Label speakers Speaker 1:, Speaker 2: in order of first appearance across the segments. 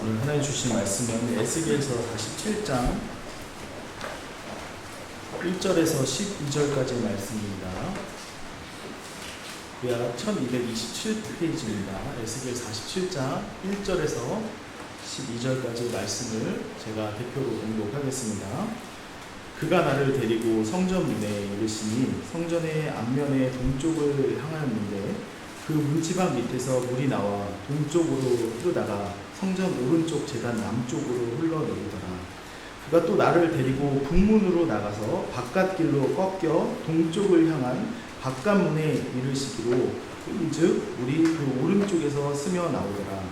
Speaker 1: 오늘 하나님 주신 말씀은 에스겔서 47장 1절에서 12절까지의 말씀입니다. 약 1227페이지입니다. 에스겔 47장 1절에서 12절까지의 말씀을 제가 대표로 공독하겠습니다. 그가 나를 데리고 성전 문에 이르시니 성전의 앞면에 동쪽을 향하였는데 그 문지방 밑에서 물이 나와 동쪽으로 흐르다가 성전 오른쪽 제단 남쪽으로 흘러내리더라. 그가 또 나를 데리고 북문으로 나가서 바깥길로 꺾여 동쪽을 향한 바깥문에 이르시기로 즉 물이 그 오른쪽에서 스며 나오더라.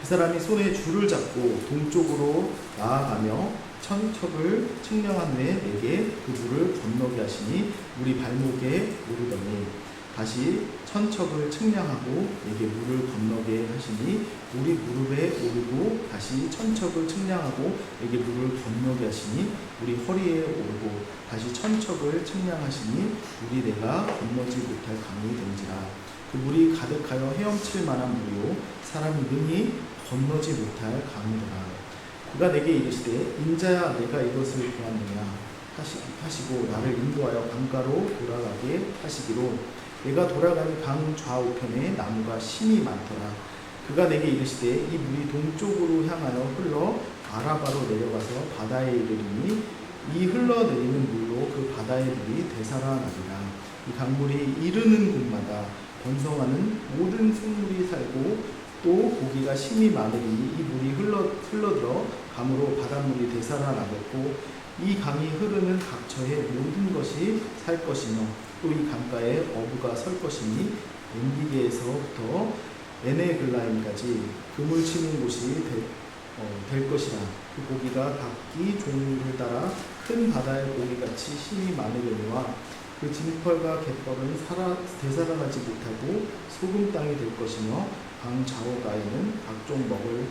Speaker 1: 그 사람이 손에 줄을 잡고 동쪽으로 나아가며 천척을 측량한 후에 내게 그 물을 건너게 하시니 물이 발목에 오르더니 다시 천척을 측량하고 내게 물을 건너게 하시니 물이 무릎에 오르고 다시 천척을 측량하고 내게 물을 건너게 하시니 물이 허리에 오르고 다시 천척을 측량하시니 물이 내가 건너지 못할 강이 된지라. 그 물이 가득하여 헤엄칠 만한 물이요 사람이 능히 건너지 못할 강이더라. 그가 내게 이르시되 인자야 내가 이것을 보았느냐 하시고 나를 인도하여 강가로 돌아가게 하시기로 내가 돌아가니 강 좌우편에 나무가 심이 많더라. 그가 내게 이르시되 이 물이 동쪽으로 향하여 흘러 아라바로 내려가서 바다에 이르리니 이 흘러내리는 물로 그 바다의 물이 되살아나리라. 이 강물이 이르는 곳마다 번성하는 모든 생물이 살고 또 고기가 심이 많으리니 이 물이 흘러들어 강으로 바닷물이 되살아나겠고 이 강이 흐르는 각처의 모든 것이 살 것이며 또 이 강가에 어부가 설 것이니 엔기게에서부터 에네글라임까지 그물 치는 곳이 될 것이라. 그 고기가 각기 종류를 따라 큰 바다의 고기같이 심이 많으려니와 그 진펄과 갯벌은 되살아나지 못하고 소금 땅이 될 것이며 강 좌우가에는 각종 먹을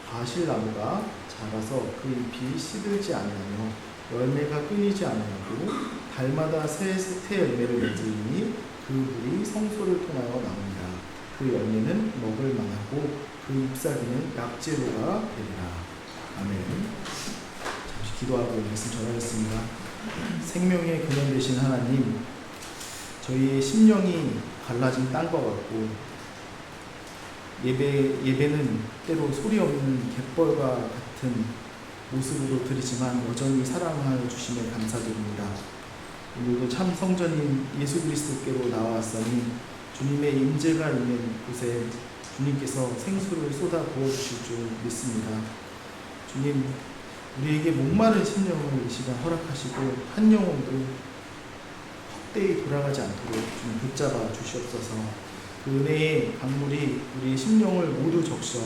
Speaker 1: 과실나무가 자라서 그 잎이 시들지 아니하며 열매가 끊이지 아니하고 달마다 새 열매를 맺으니 그 물이 성소를 통하여 나옵니다. 그 열매는 먹을 만하고 그 잎사귀는 약재로가 되리라. 아멘. 잠시 기도하고 말씀 전하겠습니다. 생명의 근원 되신 하나님, 저희의 심령이 갈라진 땅과 같고 예배는 때로 소리 없는 갯벌과 같은 모습으로 드리지만 여전히 사랑하여 주심에 감사드립니다. 오늘도 참 성전인 예수 그리스도께로 나와왔으니 주님의 임재가 있는 곳에 주님께서 생수를 쏟아 부어주실 줄 믿습니다. 주님, 우리에게 목마른 심령을 이 시간 허락하시고 한 영혼도 헛되이 돌아가지 않도록 좀 붙잡아 주시옵소서. 그 은혜의 강물이 우리 심령을 모두 적셔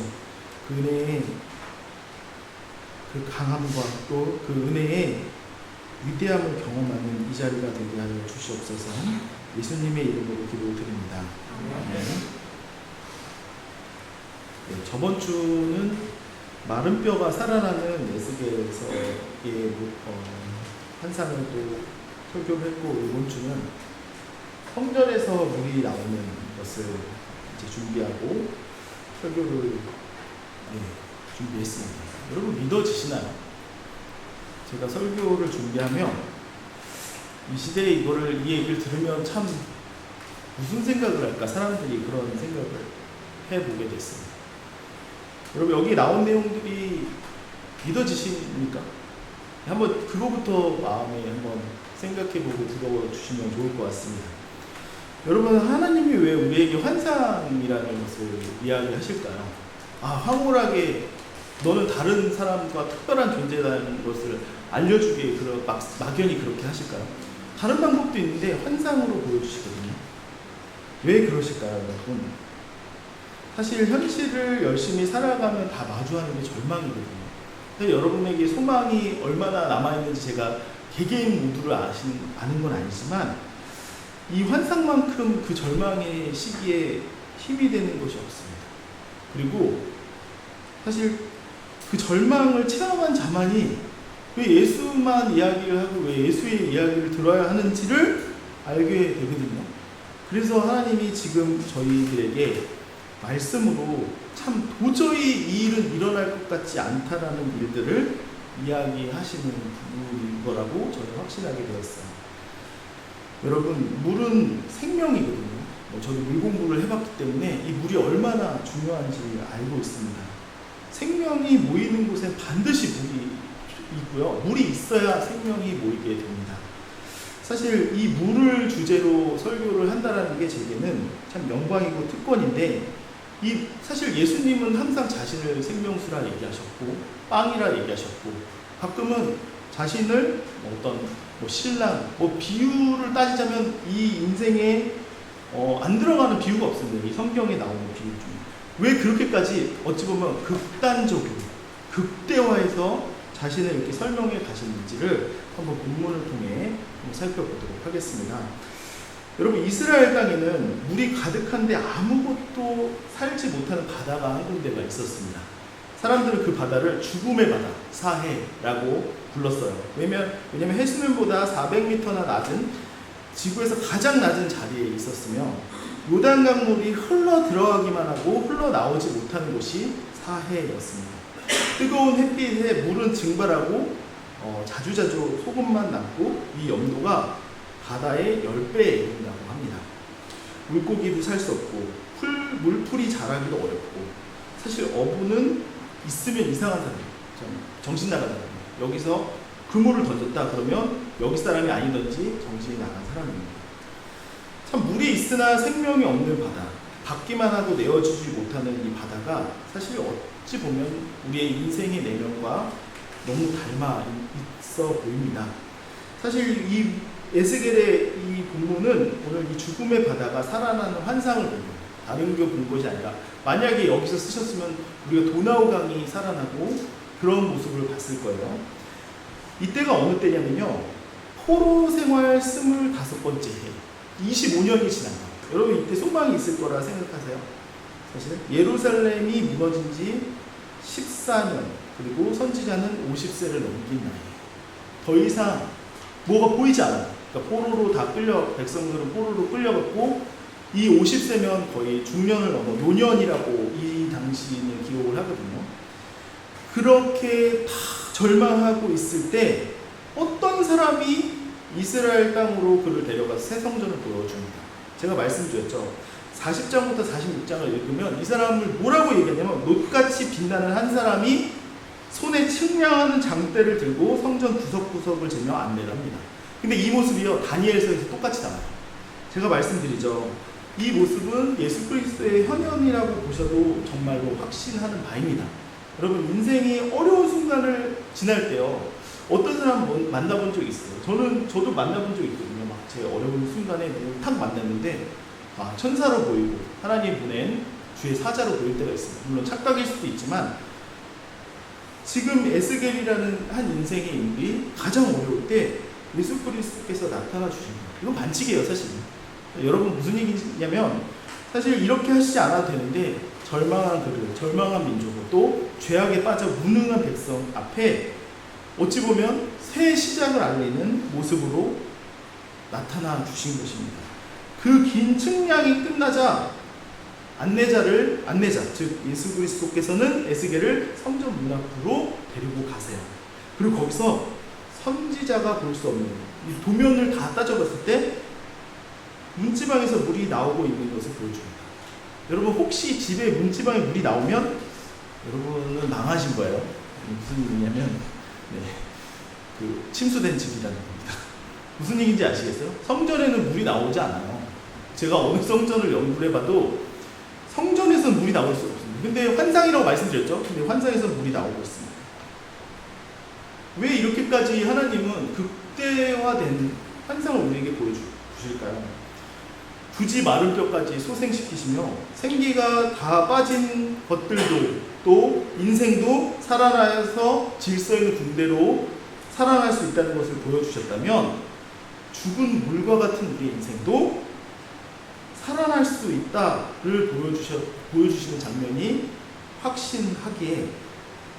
Speaker 1: 그 은혜의 그 강함과 또 그 은혜의 위대함을 경험하는 이 자리가 되게 하여 주시옵소서. 예수님의 이름으로 기도드립니다. 네, 저번 주는 마른 뼈가 살아나는 에스겔서의 환상을 또 설교를 했고, 이번 주는 성전에서 물이 나오는 것을 이제 준비하고 설교를 준비했습니다. 여러분 믿어지시나요? 제가 설교를 준비하면 이 시대에 이 얘기를 들으면 참 무슨 생각을 할까? 사람들이 그런 생각을 해보게 됐습니다. 여러분 여기 나온 내용들이 믿어지십니까? 한번 그거부터 마음에 한번 생각해보고 들어주시면 좋을 것 같습니다. 여러분 하나님이 왜 우리에게 환상이라는 것을 이야기하실까요? 황홀하게 너는 다른 사람과 특별한 존재라는 것을 알려주기에 막연히 그렇게 하실까요? 다른 방법도 있는데 환상으로 보여주시거든요. 왜 그러실까요, 여러분? 사실 현실을 열심히 살아가면 다 마주하는 게 절망이거든요. 여러분에게 소망이 얼마나 남아있는지 제가 개개인 모두를 아는 건 아니지만 이 환상만큼 그 절망의 시기에 힘이 되는 것이 없습니다. 그리고 사실 그 절망을 체험한 자만이 왜 예수만 이야기를 하고 왜 예수의 이야기를 들어야 하는지를 알게 되거든요. 그래서 하나님이 지금 저희들에게 말씀으로 참 도저히 이 일은 일어날 것 같지 않다라는 일들을 이야기하시는 부분인 거라고 저는 확신하게 되었어요. 여러분, 물은 생명이거든요. 저도 물 공부를 해봤기 때문에 이 물이 얼마나 중요한지 알고 있습니다. 생명이 모이는 곳엔 반드시 물이 있고요. 물이 있어야 생명이 모이게 됩니다. 사실 이 물을 주제로 설교를 한다는 게 제게는 참 영광이고 특권인데, 사실 예수님은 항상 자신을 생명수라 얘기하셨고 빵이라 얘기하셨고, 가끔은 자신을 어떤 신랑, 비유를 따지자면 이 인생에 안 들어가는 비유가 없습니다. 이 성경에 나오는 비유 중에. 왜 그렇게까지 어찌 보면 극단적으로 극대화해서 자신을 이렇게 설명해 가시는지를 한번 본문을 통해 한번 살펴보도록 하겠습니다. 여러분, 이스라엘 땅에는 물이 가득한데 아무것도 살지 못하는 바다가 한 군데가 있었습니다. 사람들은 그 바다를 죽음의 바다, 사해라고 불렀어요. 왜냐면 해수면보다 400m나 낮은, 지구에서 가장 낮은 자리에 있었으며 요단강물이 흘러 들어가기만 하고 흘러나오지 못하는 곳이 사해였습니다. 뜨거운 햇빛에 물은 증발하고 자주자주 소금만 남고 이 염도가 바다의 10배에 이른다고 합니다. 물고기도 살 수 없고 물풀이 자라기도 어렵고, 사실 어부는 있으면 이상한 사람, 정신 나간 사람, 여기서 그물을 던졌다 그러면 여기 사람이 아니던지 정신이 나간 사람입니다. 참 물이 있으나 생명이 없는 바다, 받기만 하고 내어주지 못하는 이 바다가 사실 어찌 보면 우리의 인생의 내면과 너무 닮아 있어 보입니다. 사실 이 에스겔의 이 본문은 오늘 이 죽음의 바다가 살아나는 환상을 본 거예요. 다른 거 본 것이 아니라, 만약에 여기서 쓰셨으면 우리가 도나우강이 살아나고 그런 모습을 봤을 거예요. 이때가 어느 때냐면요, 포로 생활 25번째 해, 25년이 지난 거예요. 여러분, 이때 소망이 있을 거라 생각하세요? 사실 예루살렘이 무너진 지 14년, 그리고 선지자는 50세를 넘긴 나이에요. 더 이상 뭐가 보이지 않아요. 그러니까 포로로 다 백성들은 포로로 끌려갔고, 이 50세면 거의 중년을 넘어 노년이라고 이 당시는 기록을 하거든요. 그렇게 다 절망하고 있을 때 어떤 사람이 이스라엘 땅으로 그를 데려가서 새 성전을 보여줍니다. 제가 말씀드렸죠. 40장부터 46장을 읽으면 이 사람을 뭐라고 얘기하냐면, 놋같이 빛나는 한 사람이 손에 측량하는 장대를 들고 성전 구석구석을 재며 안내를 합니다. 근데 이 모습이요, 다니엘서에서 똑같이 나와요. 제가 말씀드리죠. 이 모습은 예수 그리스도의 현현이라고 보셔도 정말로 확신하는 바입니다. 여러분, 인생이 어려운 순간을 지날 때요, 어떤 사람 만나본 적 있어요. 저도 만나본 적 있거든요. 막 제 어려운 순간에 탁 만났는데 천사로 보이고 하나님 보낸 주의 사자로 보일 때가 있습니다. 물론 착각일 수도 있지만, 지금 에스겔이라는 한 인생의 인물이 가장 어려울 때 예수 그리스도께서 나타나 주십니다. 이건 반칙이에요, 사실. 여러분, 무슨 얘기냐면, 사실 이렇게 하시지 않아도 되는데 절망한 그들, 절망한 민족을, 또 죄악에 빠져 무능한 백성 앞에 어찌 보면 새 시작을 알리는 모습으로 나타나 주신 것입니다. 그 긴 측량이 끝나자 안내자, 즉 예수 그리스도께서는 에스겔을 성전 문 앞으로 데리고 가세요. 그리고 거기서 선지자가 볼 수 없는 이 도면을 다 따져봤을 때 문지방에서 물이 나오고 있는 것을 보여줍니다. 여러분, 혹시 집에 문지방에 물이 나오면 여러분은 망하신 거예요. 무슨 얘기냐면, 침수된 집이라는 겁니다. 무슨 얘기인지 아시겠어요? 성전에는 물이 나오지 않아요. 제가 어느 성전을 연구를 해봐도 성전에서는 물이 나올 수가 없습니다. 근데 환상이라고 말씀드렸죠? 근데 환상에서 물이 나오고 있습니다. 왜 이렇게까지 하나님은 극대화된 환상을 우리에게 보여주실까요? 굳이 마른 뼈까지 소생시키시며 생기가 다 빠진 것들도, 또 인생도 살아나서 질서 있는 군대로 살아날 수 있다는 것을 보여주셨다면, 죽은 물과 같은 우리의 인생도 살아날 수 있다를 보여주시는 장면이 확신하기에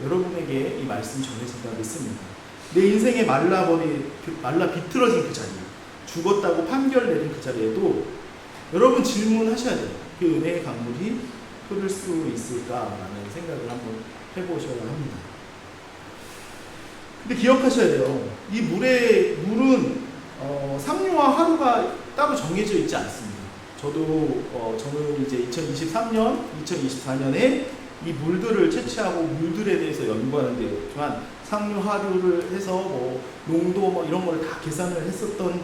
Speaker 1: 여러분에게 이 말씀 전해진다고 했습니다. 내 인생에 말라 비틀어진 그 자리, 죽었다고 판결 내린 그 자리에도 여러분 질문하셔야 돼요. 그 은혜의 강물이 흐를 수 있을까라는 생각을 한번 해보셔야 합니다. 근데 기억하셔야 돼요. 이 물은 상류와 하류가 따로 정해져 있지 않습니다. 저는 이제 2023년, 2024년에 이 물들을 채취하고 물들에 대해서 연구하는 데 있지만 상류, 하류를 해서 농도 이런 걸 다 계산을 했었던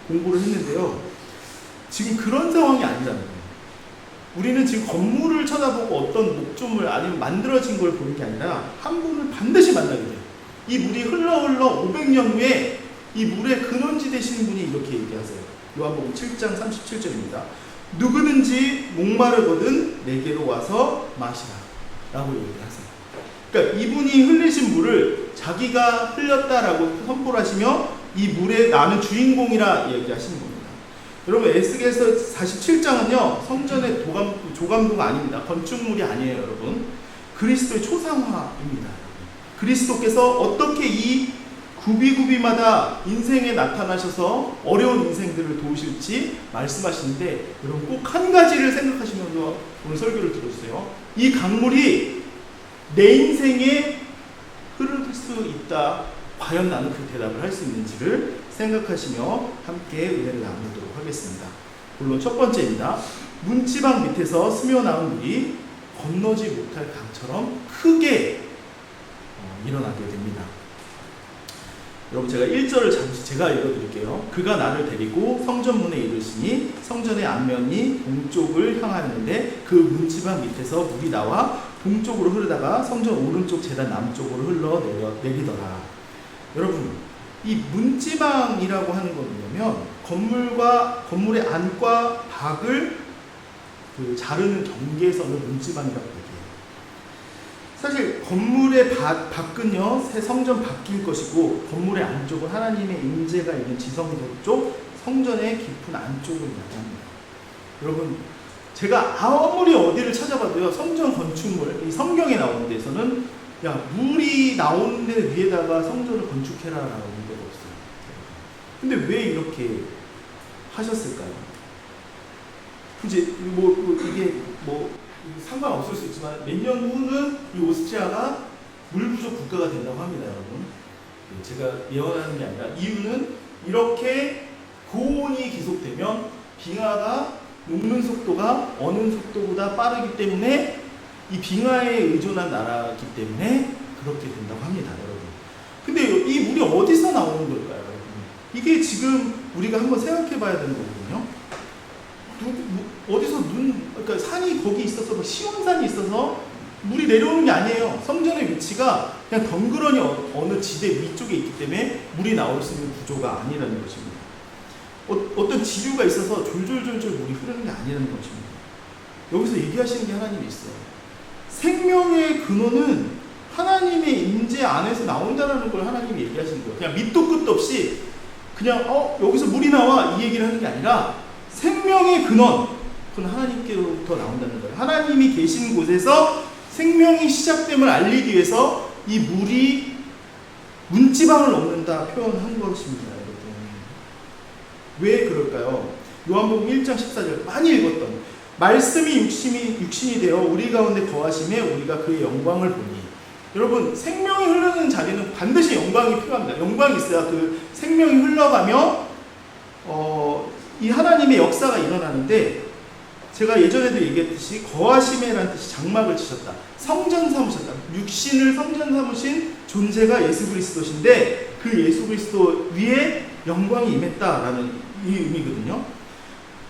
Speaker 1: 공부를 했는데요. 지금 그런 상황이 아니라는 거예요. 우리는 지금 건물을 쳐다보고 어떤 목조물 아니면 만들어진 걸 보는 게 아니라 한 분을 반드시 만나게 돼요. 이 물이 흘러 500년 후에 이 물의 근원지 되시는 분이 이렇게 얘기하세요. 요한복음 7장 37절입니다. 누구든지 목마르거든 내게로 와서 마시라 라고 얘기하세요. 그러니까 이분이 흘리신 물을 자기가 흘렸다라고 선포를 하시며 이 물에 나는 주인공이라 얘기하시는 겁니다. 여러분, 에스겔서 47장은요 성전의 조감도가 아닙니다. 건축물이 아니에요. 여러분, 그리스도의 초상화입니다. 그리스도께서 어떻게 이 구비구비마다 인생에 나타나셔서 어려운 인생들을 도우실지 말씀하시는데, 여러분 꼭 한 가지를 생각하시면서 오늘 설교를 들어주세요. 이 강물이 내 인생에 흐를 수 있다. 과연 나는 그 대답을 할 수 있는지를 생각하시며 함께 은혜를 나누도록 하겠습니다. 물론 첫 번째입니다. 문지방 밑에서 스며나온 물이 건너지 못할 강처럼 크게 일어나게 됩니다. 여러분, 제가 1절을 잠시 제가 읽어드릴게요. 그가 나를 데리고 성전문에 이르시니 성전의 앞면이 동쪽을 향하였는데 그 문지방 밑에서 물이 나와 동쪽으로 흐르다가 성전 오른쪽 제단 남쪽으로 흘러 내리더라. 여러분, 이 문지방이라고 하는 건 뭐냐면 건물의 안과 밖을 자르는 경계선을 문지방이라고 얘기해요. 사실 건물의 밖은요 새 성전 밖일 것이고, 건물의 안쪽은 하나님의 임재가 있는 지성소 쪽 성전의 깊은 안쪽을 이야기합니다. 여러분, 제가 아무리 어디를 찾아봐도요 성전 건축물, 이 성경에 나오는 데서는 물이 나오는 데 위에다가 성전을 건축해라 라는 데가 없어요. 근데 왜 이렇게 하셨을까요? 굳이 이게 상관없을 수 있지만 몇 년 후는 이 오스트리아가 물 부족 국가가 된다고 합니다. 여러분, 제가 예언하는 게 아니라 이유는 이렇게 고온이 계속되면 빙하가 녹는 속도가 어느 속도보다 빠르기 때문에 이 빙하에 의존한 나라이기 때문에 그렇게 된다고 합니다. 여러분, 근데 이 물이 어디서 나오는 걸까요? 여러분, 이게 지금 우리가 한번 생각해 봐야 되는 거거든요. 어디서 그러니까 산이 거기 있어서 시온산이 있어서 물이 내려오는 게 아니에요. 성전의 위치가 그냥 덩그러니 어느 지대 위쪽에 있기 때문에 물이 나올 수 있는 구조가 아니라는 것입니다. 어떤 지류가 있어서 졸졸졸졸 물이 흐르는 게 아니라는 것입니다. 여기서 얘기하시는 게 하나님이 있어요. 생명의 근원은 하나님의 임재 안에서 나온다는 걸 하나님이 얘기하시는 거예요. 그냥 밑도 끝도 없이 그냥 여기서 물이 나와 이 얘기를 하는 게 아니라 생명의 근원, 그건 하나님께로부터 나온다는 거예요. 하나님이 계신 곳에서 생명이 시작됨을 알리기 위해서 이 물이 문지방을 넘는다 표현한 것입니다. 여러분, 왜 그럴까요? 요한복음 1장 14절 많이 읽었던 말씀이 육신이 되어 우리 가운데 거하심에 우리가 그의 영광을 보니. 여러분, 생명이 흐르는 자리는 반드시 영광이 필요합니다. 영광이 있어야 그 생명이 흘러가며 이 하나님의 역사가 일어나는데, 제가 예전에도 얘기했듯이 거하심이라는 뜻이 장막을 치셨다, 성전 삼으셨다, 육신을 성전 삼으신 존재가 예수 그리스도신데 그 예수 그리스도 위에 영광이 임했다라는 이 의미거든요.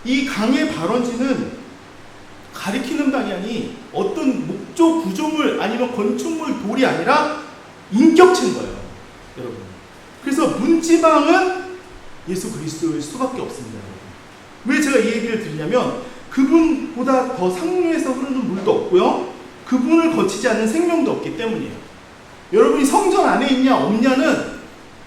Speaker 1: 이 강의 발원지는 가리키는 방향이 어떤 목조 구조물 아니면 건축물 돌이 아니라 인격체인 거예요. 여러분, 그래서 문지방은 예수 그리스도일 수밖에 없습니다. 여러분, 왜 제가 이 얘기를 드리냐면 그분보다 더 상류에서 흐르는 물도 없고요, 그분을 거치지 않는 생명도 없기 때문이에요. 여러분이 성전 안에 있냐 없냐는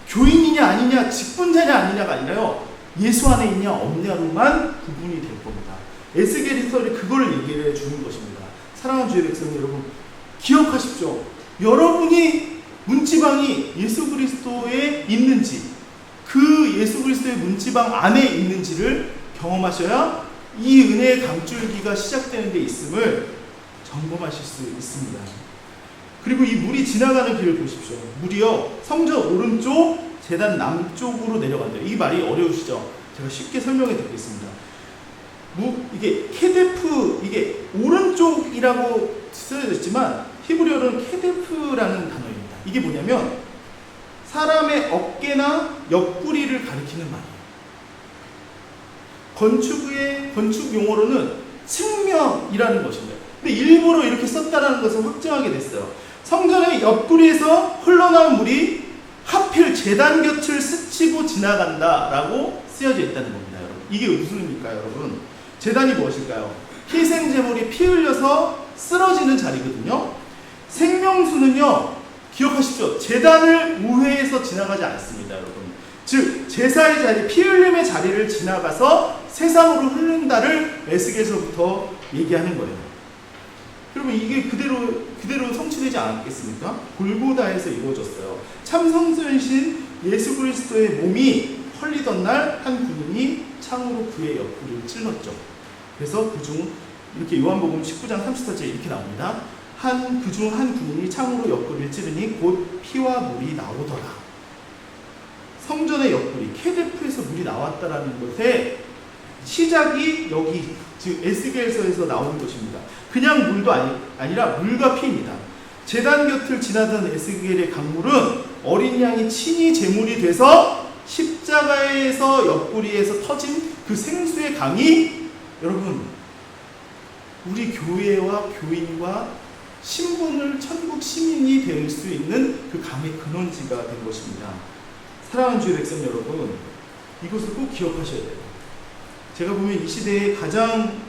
Speaker 1: 교인이냐 아니냐, 직분자냐 아니냐가 아니라요, 예수 안에 있냐 없냐로만 구분이 될 겁니다. 에스겔서는 그걸 얘기를 해주는 것입니다. 사랑하는 주의 백성 여러분, 기억하십시오. 여러분이 문지방이 예수 그리스도에 있는지, 그 예수 그리스도의 문지방 안에 있는지를 경험하셔야 이 은혜의 강줄기가 시작되는 데 있음을 경험하실 수 있습니다. 그리고 이 물이 지나가는 길을 보십시오. 물이요, 성전 오른쪽, 제단 남쪽으로 내려간대요. 이 말이 어려우시죠? 제가 쉽게 설명해 드리겠습니다. 이게 케데프, 이게 오른쪽이라고 쓰여져 있지만 히브리어로는 케데프라는 단어입니다. 이게 뭐냐면 사람의 어깨나 옆구리를 가리키는 말이에요. 건축 용어로는 측면이라는 것입니다. 근데 일부러 이렇게 썼다라는 것을 확정하게 됐어요. 성전의 옆구리에서 흘러나온 물이 하필 제단 곁을 스치고 지나간다라고 쓰여져 있다는 겁니다, 여러분. 이게 무슨 의미일까요, 여러분? 제단이 무엇일까요? 희생제물이 피 흘려서 쓰러지는 자리거든요. 생명수는요, 기억하십시오. 제단을 우회해서 지나가지 않습니다, 여러분. 즉 제사의 자리, 피 흘림의 자리를 지나가서 세상으로 흐른다를 에스겔서부터 얘기하는 거예요. 여러분, 이게 그대로 성취되지 않았겠습니까? 골고다에서 이루어졌어요. 참 성전이신 예수 그리스도의 몸이 헐리던 날 한 군인이 창으로 그의 옆구리를 찔렀죠. 그래서 그중 이렇게 요한복음 19장 30절에 이렇게 나옵니다. 그중 한 군인이 창으로 옆구리를 찌르니 곧 피와 물이 나오더라. 성전의 옆구리, 케데프에서 물이 나왔다라는 것의 시작이 여기 즉 에스겔서에서 나오는 것입니다. 그냥 물도 아니라 물과 피입니다. 제단 곁을 지나던 에스겔의 강물은 어린 양이 친히 제물이 돼서 십자가에서 옆구리에서 터진 그 생수의 강이 여러분 우리 교회와 교인과 신분을 천국 시민이 될 수 있는 그 강의 근원지가 된 것입니다. 사랑하는 주의 백성 여러분, 이것을 꼭 기억하셔야 돼요. 제가 보면 이 시대에 가장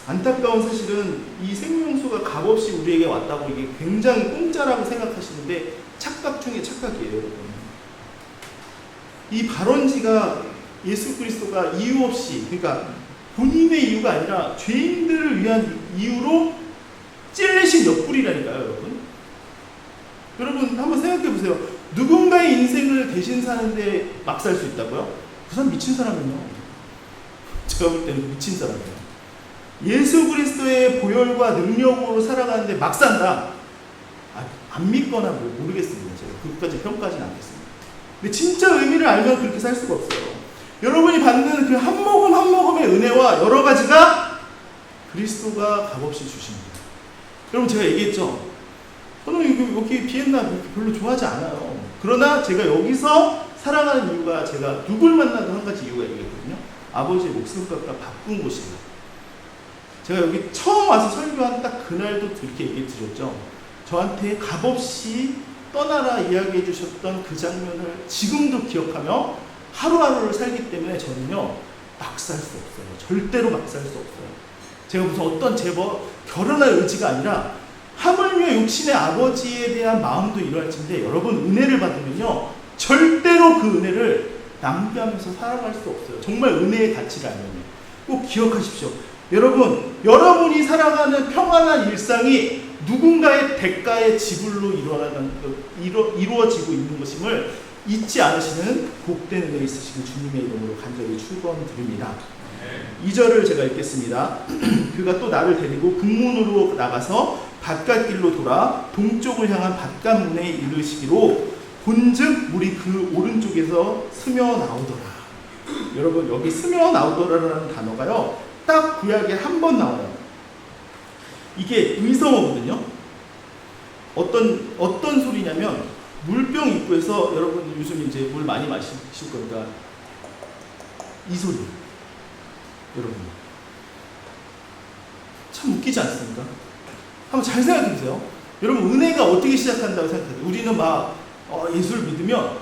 Speaker 1: 안타까운 사실은 이 생명수가 값없이 우리에게 왔다고 이게 굉장히 공짜라고 생각하시는데 착각 중에 착각이에요, 여러분. 이 발원지가 예수 그리스도가 이유 없이, 그러니까 본인의 이유가 아니라 죄인들을 위한 이유로 찔리신 옆구리라니까요, 여러분. 여러분 한번 생각해 보세요. 누군가의 인생을 대신 사는데 막 살 수 있다고요? 그 사람 미친 사람은요. 제가 볼 때는 미친 사람이에요. 예수 그리스도의 보혈과 능력으로 살아가는데 막 산다. 안 믿거나 모르겠습니다. 제가 그것까지 평가하지는 않겠습니다. 근데 진짜 의미를 알면 그렇게 살 수가 없어요. 여러분이 받는 그 한 모금 한 모금의 은혜와 여러 가지가 그리스도가 값없이 주십니다. 여러분 제가 얘기했죠. 저는 여기 비엔나 별로 좋아하지 않아요. 그러나 제가 여기서 살아가는 이유가 제가 누굴 만나도 한 가지 이유가 있거든요. 아버지의 목숨값과 바꾼 곳이에요. 제가 여기 처음 와서 설교한 딱 그날도 이렇게 얘기해 드렸죠. 저한테 값없이 떠나라 이야기해 주셨던 그 장면을 지금도 기억하며 하루하루를 살기 때문에 저는요 막 살 수 없어요. 절대로 막 살 수 없어요. 제가 무슨 어떤 결혼할 의지가 아니라 하물며 육신의 아버지에 대한 마음도 이러할진데 여러분 은혜를 받으면요 절대로 그 은혜를 낭비하면서 살아갈 수 없어요. 정말 은혜의 가치를 알면요. 꼭 기억하십시오. 여러분, 여러분이 살아가는 평안한 일상이 누군가의 대가의 지불로 이루어지고 있는 것임을 잊지 않으시는 복된 은혜 있으시길 주님의 이름으로 간절히 축원드립니다. 2절을 제가 읽겠습니다. 그가 또 나를 데리고 북문으로 나가서 바깥길로 돌아 동쪽을 향한 바깥문에 이르시기로 본즉 물이 그 오른쪽에서 스며 나오더라. 여러분 여기 스며 나오더라라는 단어가요 딱 구약에 한 번 나와요. 이게 의성어거든요. 어떤 소리냐면 물병 입구에서 여러분 요즘 이제 물 많이 마실 거니까 이 소리. 여러분 참 웃기지 않습니까? 한번 잘 생각해 보세요. 여러분 은혜가 어떻게 시작한다고 생각해요? 우리는 막 예수를 믿으면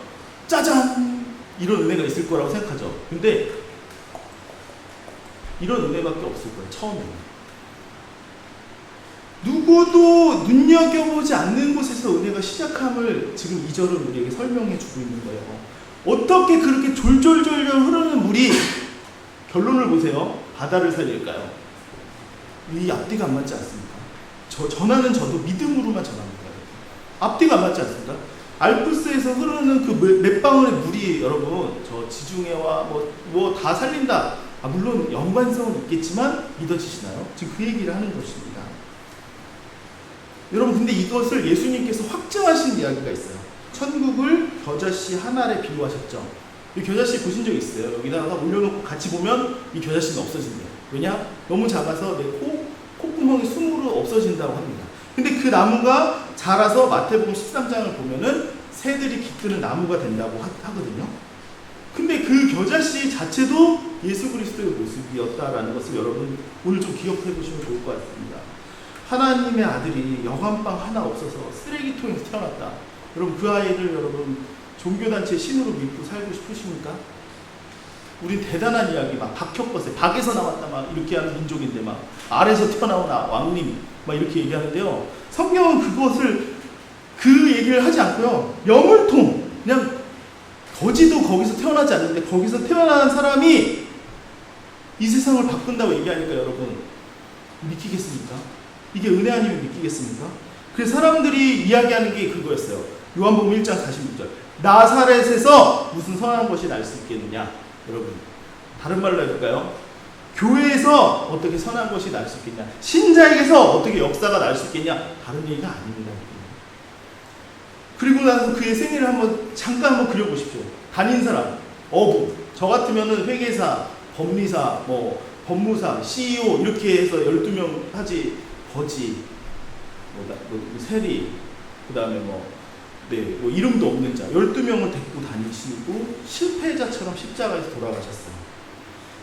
Speaker 1: 짜잔 이런 은혜가 있을 거라고 생각하죠. 근데 이런 은혜밖에 없을 거예요. 처음에는 누구도 눈여겨보지 않는 곳에서 은혜가 시작함을 지금 2절은 우리에게 설명해 주고 있는 거예요. 어떻게 그렇게 졸졸졸 흐르는 물이 결론을 보세요. 바다를 살릴까요? 이 앞뒤가 안 맞지 않습니까? 전하는 저도 믿음으로만 전합니다. 앞뒤가 안 맞지 않습니까? 알프스에서 흐르는 그 몇 방울의 물이 여러분 저 지중해와 뭐 다 살린다. 물론 연관성은 있겠지만 믿어지시나요? 지금 그 얘기를 하는 것입니다. 여러분 근데 이것을 예수님께서 확증하신 이야기가 있어요. 천국을 겨자씨 한 알에 비유하셨죠. 이 겨자씨 보신 적 있어요? 여기다가 올려놓고 같이 보면 이 겨자씨는 없어진대요. 왜냐? 너무 작아서 내 콧구멍이 숨으로 없어진다고 합니다. 근데 그 나무가 자라서 마태복음 13장을 보면은 새들이 깃드는 나무가 된다고 하거든요. 근데 그 겨자씨 자체도 예수 그리스도의 모습이었다라는 것을 여러분 오늘 좀 기억해 보시면 좋을 것 같습니다. 하나님의 아들이 여관방 하나 없어서 쓰레기통에서 태어났다. 여러분 그 아이를 여러분 종교단체 신으로 믿고 살고 싶으십니까? 우린 대단한 이야기 막 박혁거세 박에서 나왔다 막 이렇게 하는 민족인데 막 알에서 태어나온 왕님 막 이렇게 얘기하는데요. 성경은 그것을 그 얘기를 하지 않고요. 영을통 그냥 거지도 거기서 태어나지 않는데 거기서 태어난 사람이 이 세상을 바꾼다고 얘기하니까 여러분 믿기겠습니까? 이게 은혜 아니면 믿기겠습니까? 그래서 사람들이 이야기하는 게 그거였어요. 요한복음 1장 46절 나사렛에서 무슨 선한 것이 날 수 있겠느냐. 여러분 다른 말로 해볼까요? 교회에서 어떻게 선한 것이 날 수 있겠냐, 신자에게서 어떻게 역사가 날 수 있겠냐, 다른 얘기가 아닙니다. 그리고 나서 그의 생애를 잠깐 한번 그려보십시오. 다닌 사람, 어부, 저 같으면은 회계사, 법리사, 법무사, CEO 이렇게 해서 12명 하지, 거지, 세리, 그 다음에 이름도 없는 자 12명을 데리고 다니시고 실패자처럼 십자가에서 돌아가셨어요.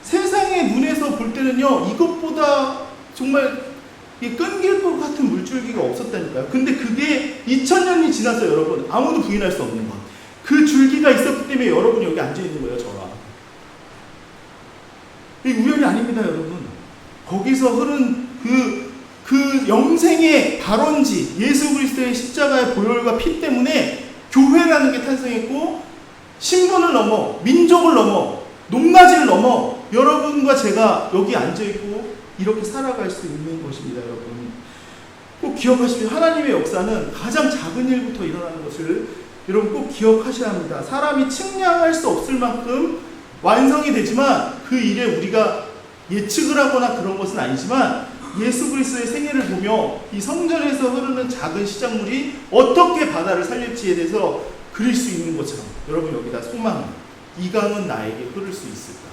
Speaker 1: 세상의 눈에서 볼 때는요, 이것보다 정말 끊길 것 같은 물줄기가 없었다니까요. 근데 그게 2000년이 지나서 여러분 아무도 부인할 수 없는 것. 그 줄기가 있었기 때문에 여러분이 여기 앉아 있는 거예요, 저랑. 이게 우연이 아닙니다, 여러분. 거기서 흐른 그 영생의 발원지, 예수 그리스도의 십자가의 보혈과 피 때문에 교회라는 게 탄생했고, 신분을 넘어, 민족을 넘어, 높낮이를 넘어 여러분과 제가 여기 앉아있고 이렇게 살아갈 수 있는 것입니다. 여러분 꼭 기억하시면 하나님의 역사는 가장 작은 일부터 일어나는 것을 여러분 꼭 기억하셔야 합니다. 사람이 측량할 수 없을 만큼 완성이 되지만 그 일에 우리가 예측을 하거나 그런 것은 아니지만, 예수 그리스도의 생애를 보며 이 성전에서 흐르는 작은 시작물이 어떻게 바다를 살릴지에 대해서 그릴 수 있는 것처럼 여러분 여기다 소망, 이 강은 나에게 흐를 수 있을까?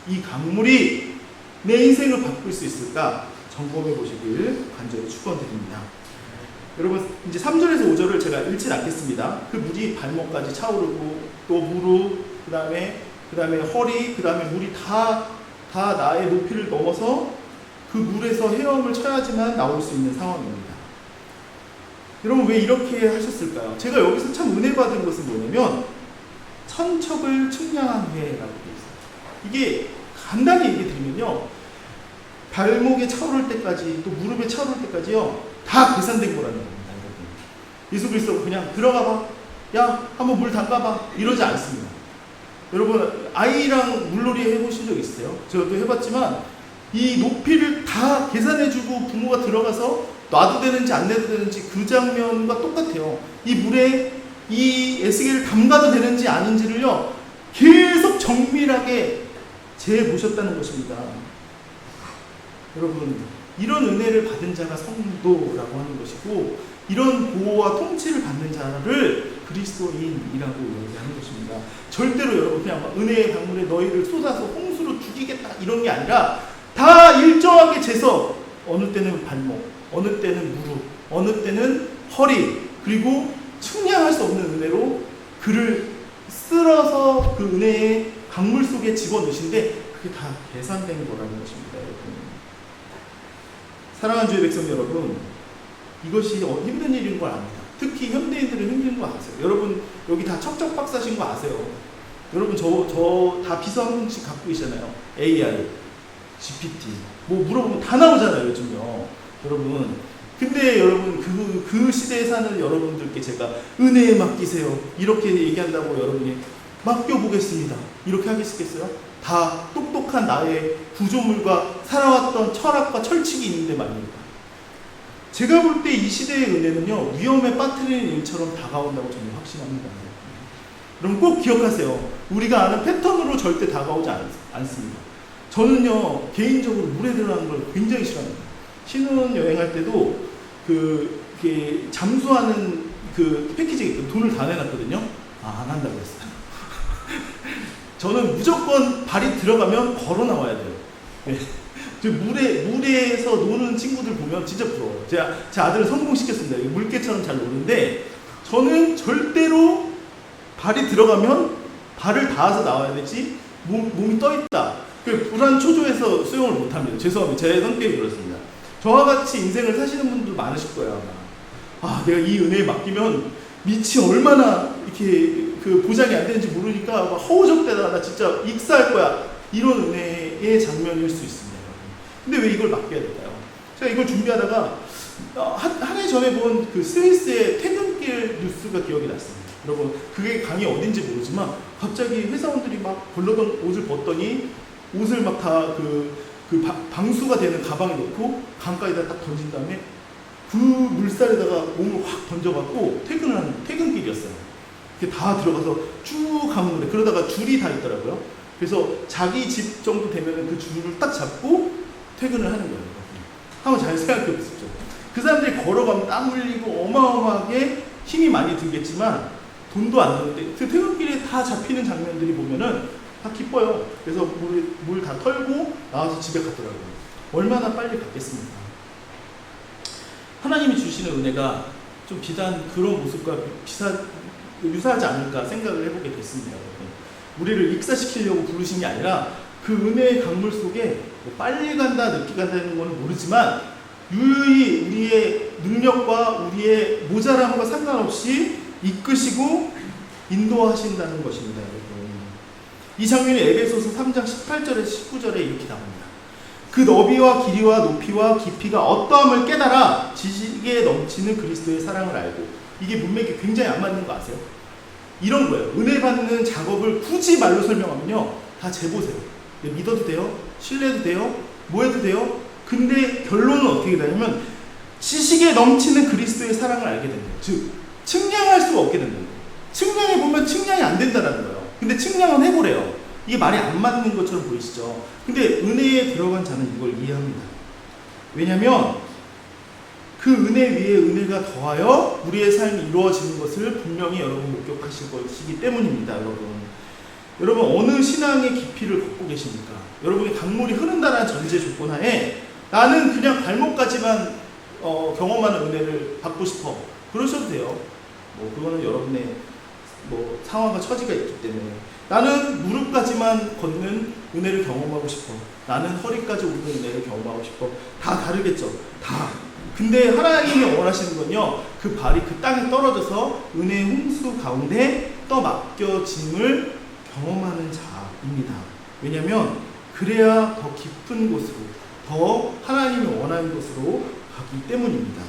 Speaker 1: 이 강물이 내 인생을 바꿀 수 있을까? 점검해 보시길 간절히 축원드립니다. 여러분 이제 3절에서 5절을 제가 읽진 않겠습니다. 그 물이 발목까지 차오르고 또 무릎, 그 다음에 허리, 그 다음에 물이 다 나의 높이를 넘어서 그 물에서 헤엄을 쳐야지만 나올 수 있는 상황입니다. 여러분 왜 이렇게 하셨을까요? 제가 여기서 참 은혜 받은 것은 뭐냐면 천척을 측량한 회라고 되어 있어요. 이게 간단히 얘기 드리면요, 발목에 차오를 때까지 또 무릎에 차오를 때까지요 다 계산된 거라는 겁니다. 여러분 예수 그리스도가 그냥 들어가봐, 야 한번 물 담가봐 이러지 않습니다. 여러분 아이랑 물놀이 해보신 적 있으세요? 저도 해봤지만 이 높이를 다 계산해주고 부모가 들어가서 놔도 되는지 안 놔도 되는지 그 장면과 똑같아요. 이 물에 이 에스겔을 담가도 되는지 아닌지를요 계속 정밀하게 재보셨다는 것입니다. 여러분 이런 은혜를 받은 자가 성도라고 하는 것이고, 이런 보호와 통치를 받는 자를 그리스도인이라고 얘기하는 것입니다. 절대로 여러분 그냥 은혜의 강물에 너희를 쏟아서 홍수로 죽이겠다 이런 게 아니라 다 일정하게 재서 어느 때는 발목, 어느 때는 무릎, 어느 때는 허리, 그리고 측량할 수 없는 은혜로 그를 쓸어서 그 은혜의 강물 속에 집어넣으신데 그게 다 계산된 거라는 것입니다. 여러분 사랑하는 주의 백성 여러분, 이것이 힘든 일인 걸 압니다. 특히 현대인들은 힘든 거 아세요? 여러분 여기 다 척척박사신 거 아세요? 여러분 저 다 비서 한 분씩 갖고 계시잖아요. AI, GPT 뭐 물어보면 다 나오잖아요 요즘요. 여러분 근데 여러분 그 시대에 사는 여러분들께 제가 은혜에 맡기세요 이렇게 얘기한다고 여러분이 맡겨보겠습니다 이렇게 하겠겠어요? 다 똑똑한 나의 구조물과 살아왔던 철학과 철칙이 있는데 말입니다. 제가 볼 때 이 시대의 은혜는요 위험에 빠뜨리는 일처럼 다가온다고 저는 확신합니다. 여러분 꼭 기억하세요. 우리가 아는 패턴으로 절대 다가오지 않습니다. 저는요 개인적으로 물에 들어가는 걸 굉장히 싫어합니다. 신혼여행할 때도 이렇게 잠수하는 그 패키지 돈을 다 내놨거든요. 안 한다고 했어요. 저는 무조건 발이 들어가면 걸어 나와야 돼요. 네. 물에서 노는 친구들 보면 진짜 부러워요. 제 아들을 성공시켰습니다. 물개처럼 잘 노는데 저는 절대로 발이 들어가면 발을 닿아서 나와야 되지 몸이 떠있다. 불안 초조해서 수영을 못합니다. 죄송합니다. 제 성격이 그렇습니다. 저와 같이 인생을 사시는 분도 많으실 거예요. 아마. 내가 이 은혜에 맡기면 밑이 얼마나 이렇게 그 보장이 안 되는지 모르니까 막 허우적대다가 나 진짜 익사할 거야. 이런 은혜의 장면일 수 있습니다. 근데 왜 이걸 맡겨야 될까요? 제가 이걸 준비하다가 한 해 전에 본 그 스위스의 퇴근길 뉴스가 기억이 났습니다. 여러분, 그게 강이 어딘지 모르지만 갑자기 회사원들이 막 벌러던 옷을 벗더니 옷을 막 다 방수가 되는 가방에 넣고 강가에다 딱 던진 다음에 그 물살에다가 몸을 확 던져갖고 퇴근을 하는 퇴근길이었어요. 이렇게 다 들어가서 쭉 가는 거래. 그러다가 줄이 다 있더라고요. 그래서 자기 집 정도 되면은 그 줄을 딱 잡고 퇴근을 하는 거예요. 한번 잘 생각해 보십시오. 그 사람들이 걸어가면 땀 흘리고 어마어마하게 힘이 많이 들겠지만 돈도 안 드는데 그 퇴근길에 다 잡히는 장면들이 보면은 다 기뻐요. 그래서 물 다 털고 나와서 집에 갔더라고요. 얼마나 빨리 갔겠습니까? 하나님이 주시는 은혜가 좀 비단 그런 모습과 유사하지 않을까 생각을 해보게 됐습니다. 우리를 익사시키려고 부르신 게 아니라 그 은혜의 강물 속에 뭐 빨리 간다 늦게 간다는 건 모르지만 유유히 우리의 능력과 우리의 모자람과 상관없이 이끄시고 인도하신다는 것입니다. 여러분. 이 장면이 에베소서 3장 18절에서 19절에 이렇게 나옵니다. 그 너비와 길이와 높이와 깊이가 어떠함을 깨달아 지식에 넘치는 그리스도의 사랑을 알고. 이게 문맥이 굉장히 안 맞는 거 아세요? 이런 거예요. 은혜 받는 작업을 굳이 말로 설명하면요 다 재보세요. 믿어도 돼요? 신뢰도 돼요? 뭐 해도 돼요? 근데 결론은 어떻게 되냐면 지식에 넘치는 그리스도의 사랑을 알게 된대요. 즉 측량할 수가 없게 된다는 거예요. 측량해보면 측량이 안 된다는 거예요. 근데 측량은 해보래요. 이게 말이 안 맞는 것처럼 보이시죠? 근데 은혜에 들어간 자는 이걸 이해합니다. 왜냐하면 그 은혜 위에 은혜가 더하여 우리의 삶이 이루어지는 것을 분명히 여러분 목격하실 것이기 때문입니다. 여러분 어느 신앙의 깊이를 걷고 계십니까? 여러분이 강물이 흐른다는 전제 조건 하에 나는 그냥 발목까지만 경험하는 은혜를 받고 싶어. 그러셔도 돼요. 그거는 여러분의 상황과 처지가 있기 때문에. 나는 무릎까지만 걷는 은혜를 경험하고 싶어. 나는 허리까지 오는 은혜를 경험하고 싶어. 다 다르겠죠. 다. 근데 하나님이 원하시는 건요, 그 발이 그 땅에 떨어져서 은혜의 홍수 가운데 떠맡겨짐을 경험하는 자입니다. 왜냐하면 그래야 더 깊은 곳으로, 더 하나님이 원하는 곳으로 가기 때문입니다.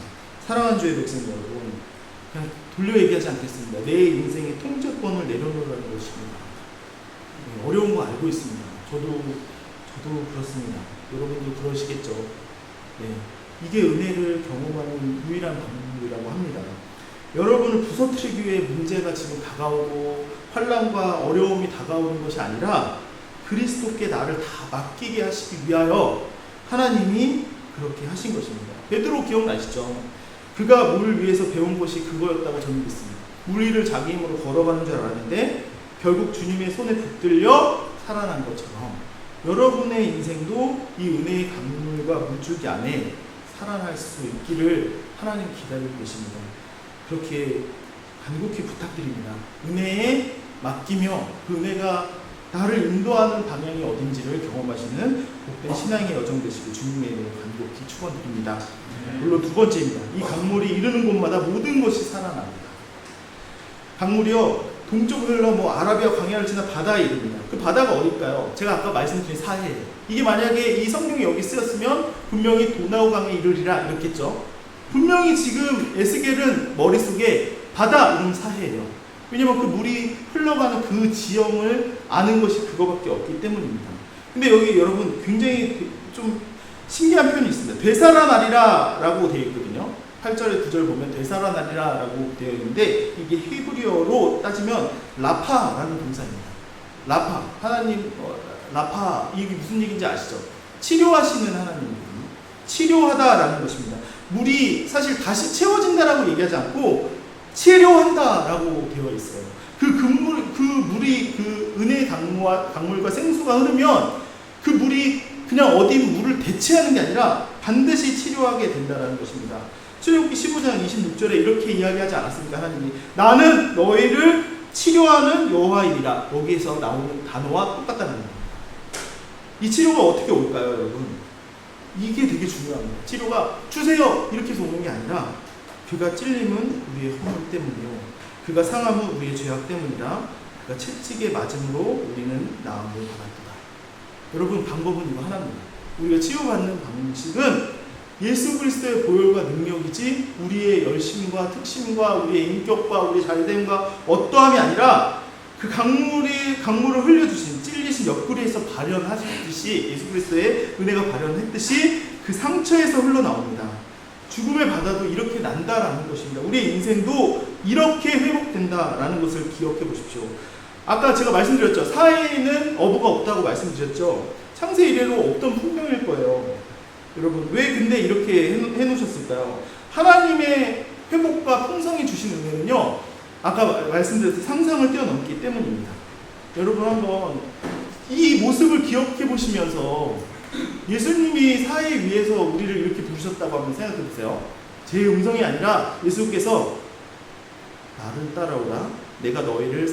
Speaker 1: 사랑하는 주의 백성 여러분, 그냥 돌려 얘기하지 않겠습니다. 내 인생의 통제권을 내려놓으라는 것입니다. 어려운 거 알고 있습니다. 저도 그렇습니다. 여러분도 그러시겠죠. 이게 은혜를 경험하는 유일한 방법이라고 합니다. 여러분을 부서뜨리기 위해 문제가 지금 다가오고 환난과 어려움이 다가오는 것이 아니라 그리스도께 나를 다 맡기게 하시기 위하여 하나님이 그렇게 하신 것입니다. 베드로 기억나시죠? 그가 물 위에서 배운 것이 그거였다고 저는 믿습니다. 물 위를 자기 힘으로 걸어가는 줄 알았는데 결국 주님의 손에 붙들려 살아난 것처럼 여러분의 인생도 이 은혜의 강물과 물줄기 안에 살아날 수 있기를 하나님 기다리고 계십니다. 그렇게 간곡히 부탁드립니다. 은혜에 맡기며 그 은혜가 나를 인도하는 방향이 어딘지를 경험하시는 복된 신앙의 여정 되시길 주님의 이름으로 간곡히 축원드립니다. 물론 두 번째입니다. 이 강물이 이르는 곳마다 모든 것이 살아납니다. 강물이요 동쪽으로 흘러 아라비아 광야를 지나 바다에 이릅니다. 그 바다가 어딜까요? 제가 아까 말씀드린 사해예요. 이게 만약에 이 성경이 여기 쓰였으면 분명히 도나우강에 이르리라 이랬겠죠. 분명히 지금 에스겔은 머릿속에 바다 이름 사해예요. 왜냐면 그 물이 흘러가는 그 지형을 아는 것이 그거밖에 없기 때문입니다. 근데 여기 여러분 굉장히 좀 신기한 표현이 있습니다. 되살아나리라 라고 되어 있거든요. 8절에 9절 보면 되살아나리라 라고 되어 있는데 이게 히브리어로 따지면 라파라는 동사입니다. 라파, 하나님 라파, 이게 무슨 얘기인지 아시죠? 치료하시는 하나님이거든요. 치료하다라는 것입니다. 물이 사실 다시 채워진다라고 얘기하지 않고 치료한다라고 되어 있어요. 그 물이 그 은혜의 강물과 생수가 흐르면 그 물이 그냥 어디 물을 대체하는 게 아니라 반드시 치료하게 된다는 것입니다. 출애굽기 15장 26절에 이렇게 이야기하지 않았습니까? 하나님이 나는 너희를 치료하는 여호와이니라. 여기에서 나오는 단어와 똑같다는 겁니다. 이 치료가 어떻게 올까요, 여러분? 이게 되게 중요합니다. 치료가 주세요 이렇게 해서 오는 게 아니라 그가 찔림은 우리의 허물 때문이요, 그가 상함은 우리의 죄악 때문이라. 그가 채찍에 맞음으로 우리는 나음을 받았도다. 여러분, 방법은 이거 하나입니다. 우리가 치유받는 방식은 예수 그리스도의 보혈과 능력이지 우리의 열심과 특심과 우리의 인격과 우리의 잘됨과 어떠함이 아니라 그 강물을 흘려주신, 찔리신 옆구리에서 발현하셨듯이, 예수 그리스도의 은혜가 발현했듯이 그 상처에서 흘러나옵니다. 죽음의 바다도 이렇게 난다라는 것입니다. 우리의 인생도 이렇게 회복된다라는 것을 기억해 보십시오. 아까 제가 말씀드렸죠. 사해에는 어부가 없다고 말씀드렸죠. 창세 이래로 없던 풍경일 거예요. 여러분, 왜 근데 이렇게 해놓으셨을까요? 하나님의 회복과 풍성히 주신 은혜는요, 아까 말씀드렸듯이 상상을 뛰어넘기 때문입니다. 여러분, 한번 이 모습을 기억해 보시면서 예수님이 사해 위에서 우리를 이렇게 부르셨다고 한번 생각해 보세요. 제 음성이 아니라 예수께서 나를 따라오라. 내가 너희를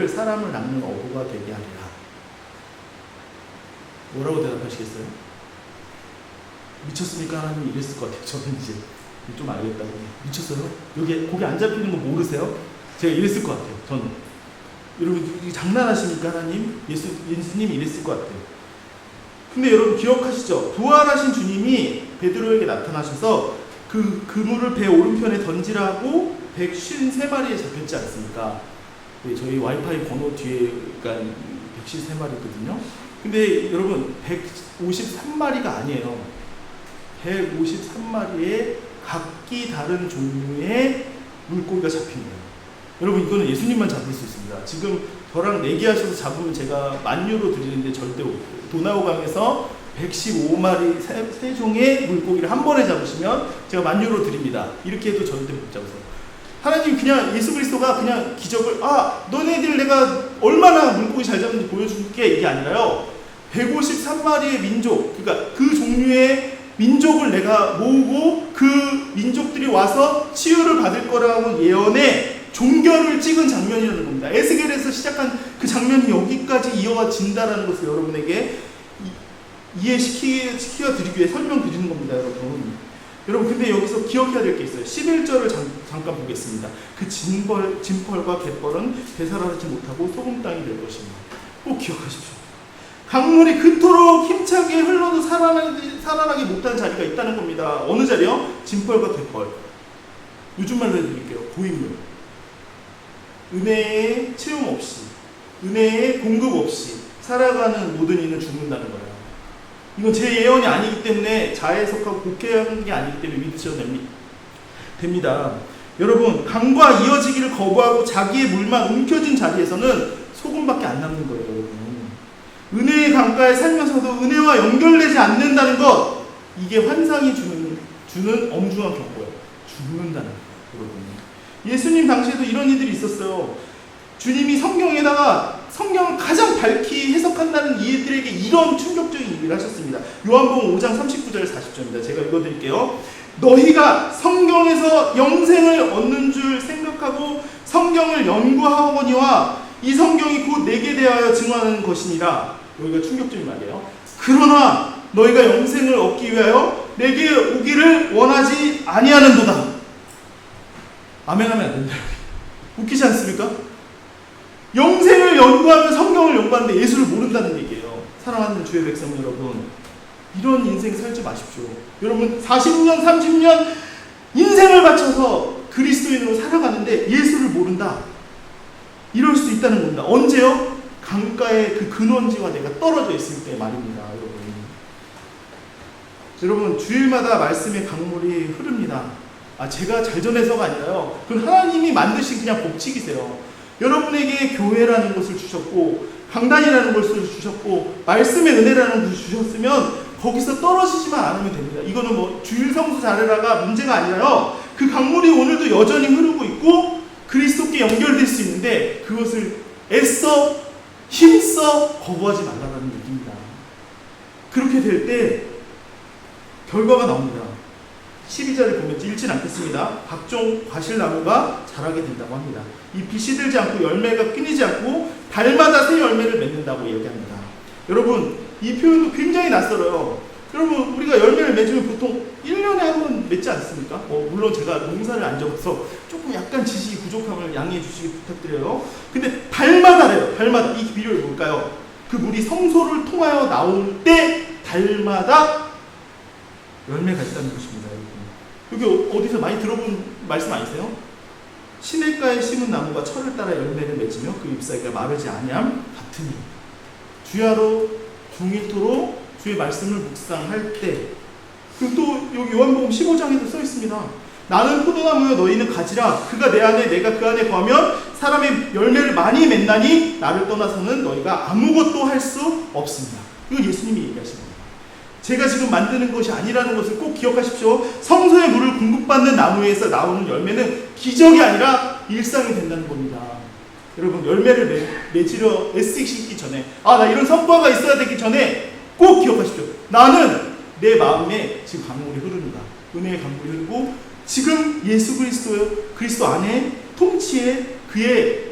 Speaker 1: 사람을 낚는 어부가 되게 하리라. 뭐라고 대답하시겠어요? 미쳤습니까? 하나님 이랬을 것 같아요. 저는 이제 좀 알겠다고. 미쳤어요? 여기 고기 안 잡히는 거 모르세요? 제가 이랬을 것 같아요. 저는. 여러분, 장난하십니까? 하나님? 예수님이 이랬을 것 같아요. 근데 여러분 기억하시죠? 부활하신 주님이 베드로에게 나타나셔서 그 그물을 배 오른편에 던지라고 153마리에 잡혔지 않습니까? 네, 저희 와이파이 번호 뒤에 그러니까 153마리거든요. 근데 여러분 153마리가 아니에요. 153마리의 각기 다른 종류의 물고기가 잡힌 거예요. 여러분, 이거는 예수님만 잡을 수 있습니다. 지금 저랑 내기하셔서 잡으면 제가 10,000유로 드리는데 절대 도나우강에서 115마리 세 종의 물고기를 한 번에 잡으시면 제가 10,000유로 드립니다. 이렇게 해도 절대 못 잡으세요. 하나님 그냥 예수 그리스도가 그냥 기적을 너네들 내가 얼마나 물고기 잘 잡는지 보여줄게 이게 아니라요. 153마리의 민족, 그러니까 그 종류의 민족을 내가 모으고 그 민족들이 와서 치유를 받을 거라고 예언에 종결을 찍은 장면이라는 겁니다. 에스겔에서 시작한 그 장면이 여기까지 이어진다라는 것을 여러분에게 이해시켜 드리기 위해 설명드리는 겁니다, 여러분. 여러분, 근데 여기서 기억해야 될 게 있어요. 11절을 잠깐 보겠습니다. 그 진펄과 갯벌은 되살아나지 못하고 소금 땅이 될 것입니다. 꼭 기억하십시오. 강물이 그토록 힘차게 흘러도 살아나지 못하는 자리가 있다는 겁니다. 어느 자리요? 진펄과 갯벌. 요즘 말로 해드릴게요. 고인물. 은혜의 체험 없이, 은혜의 공급 없이 살아가는 모든 이는 죽는다는 거예요. 이건 제 예언이 아니기 때문에 자해석하고 곡해하는 게 아니기 때문에 믿으셔도 됩니다. 여러분, 강과 이어지기를 거부하고 자기의 물만 움켜쥔 자리에서는 소금밖에 안 남는 거예요, 여러분. 은혜의 강가에 살면서도 은혜와 연결되지 않는다는 것, 이게 환상이 주는 엄중한 경고예요. 죽는다는 거예요, 여러분. 예수님 당시에도 이런 일들이 있었어요. 주님이 성경에다가 성경을 가장 밝히 해석한다는 이들에게 이런 충격적인 얘기를 하셨습니다. 요한복음 5장 39절 40절입니다. 제가 읽어드릴게요. 너희가 성경에서 영생을 얻는 줄 생각하고 성경을 연구하거니와 이 성경이 곧 내게 대하여 증언하는 것이니라. 여기가 충격적인 말이에요. 그러나 너희가 영생을 얻기 위하여 내게 오기를 원하지 아니하는도다. 아멘하면 안 된다. 웃기지 않습니까? 영생을 연구하면 성경을 연구하는데 예수를 모른다는 얘기예요. 사랑하는 주의 백성 여러분, 이런 인생 살지 마십시오. 여러분, 40년, 30년 인생을 바쳐서 그리스도인으로 살아가는데 예수를 모른다. 이럴 수 있다는 겁니다. 언제요? 강가의 그 근원지와 내가 떨어져 있을 때 말입니다. 여러분, 주일마다 말씀의 강물이 흐릅니다. 제가 잘 전해서가 아니라요. 그건 하나님이 만드신 그냥 법칙이세요. 여러분에게 교회라는 것을 주셨고, 강단이라는 것을 주셨고, 말씀의 은혜라는 것을 주셨으면 거기서 떨어지지만 않으면 됩니다. 이거는 뭐 주일 성수 잘해라가 문제가 아니라요. 그 강물이 오늘도 여전히 흐르고 있고 그리스도께 연결될 수 있는데 그것을 애써 힘써 거부하지 말라는 얘기입니다. 그렇게 될 때 결과가 나옵니다. 12절을 보면 읽진 않겠습니다. 각종 과실나무가 자라게 된다고 합니다. 잎이 시들지 않고 열매가 끊이지 않고 달마다 새 열매를 맺는다고 얘기합니다. 여러분, 이 표현도 굉장히 낯설어요. 여러분, 우리가 열매를 맺으면 보통 1년에 한 번 맺지 않습니까? 물론 제가 농사를 안 접어서 조금 약간 지식이 부족함을 양해해 주시기 부탁드려요. 근데 달마다래요. 달마다. 이 비율이 뭘까요? 그 물이 성소를 통하여 나올 때 달마다 열매가 있다는 것입니다. 여러분, 여기 어디서 많이 들어본 말씀 아니세요? 시냇가에 심은 나무가 철을 따라 열매를 맺으며 그 잎사귀가 마르지 아니함 같으니 주야로 종일토록 주의 말씀을 묵상할 때. 그리고 또 여기 요한복음 15장에도 써 있습니다. 나는 포도나무여 너희는 가지라. 그가 내 안에 내가 그 안에 거하면 사람의 열매를 많이 맺나니 나를 떠나서는 너희가 아무것도 할 수 없습니다. 이건 예수님이 얘기하신 겁니다. 제가 지금 만드는 것이 아니라는 것을 꼭 기억하십시오. 성소의 물을 공급받는 나무에서 나오는 열매는 기적이 아니라 일상이 된다는 겁니다. 여러분, 열매를 맺으려 애쓰시기 전에, 나 이런 성과가 있어야 되기 전에 꼭 기억하십시오. 나는 내 마음에 지금 강물이 흐릅니다. 은혜의 강물이 흐르고 지금 예수 그리스도 안에 통치에 그의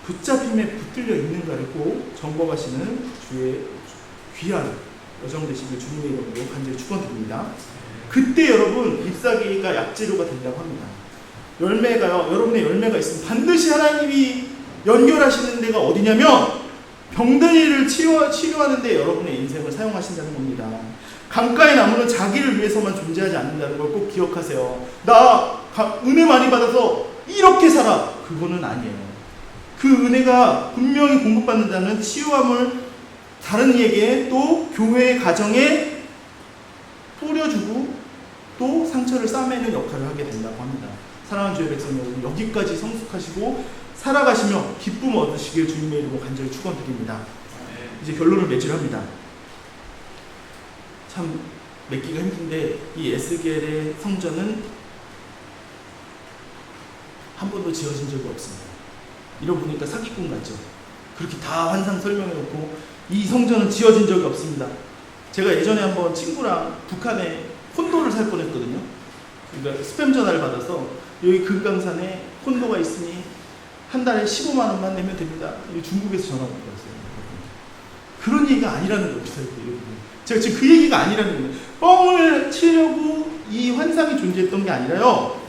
Speaker 1: 붙잡힘에 붙들려 있는가를 꼭 점검하시는 주의 귀한 여정 되시길 주님의 이름으로 간절히 축원드립니다. 그때 여러분 잎사귀가 약재료가 된다고 합니다. 열매가요, 여러분의 열매가 있으면 반드시 하나님이 연결하시는 데가 어디냐면 병든이를 치료하는 데 여러분의 인생을 사용하신다는 겁니다. 강가의 나무는 자기를 위해서만 존재하지 않는다는 걸 꼭 기억하세요. 나 은혜 많이 받아서 이렇게 살아. 그거는 아니에요. 그 은혜가 분명히 공급받는다는 치유함을 다른 이에게 또 교회의 가정에 뿌려주고 또 상처를 싸매는 역할을 하게 된다고 합니다. 사랑하는 주의 백성 여러분, 여기까지 성숙하시고 살아가시며 기쁨 얻으시길 주님의 이름으로 간절히 축원드립니다. 이제 결론을 맺으랍니다. 참 맺기가 힘든데 이 에스겔의 성전은 한 번도 지어진 적이 없습니다. 이러보니까 사기꾼 같죠? 그렇게 다 환상 설명해놓고 이 성전은 지어진 적이 없습니다. 제가 예전에 한번 친구랑 북한에 콘도를 살 뻔했거든요. 그러니까 스팸 전화를 받아서 여기 금강산에 콘도가 있으니 한 달에 15만 원만 내면 됩니다. 중국에서 전화가 왔어요. 그런 얘기가 아니라는 겁니다. 제가 지금 그 얘기가 아니라는 겁니다. 뻥을 치려고 이 환상이 존재했던 게 아니라요.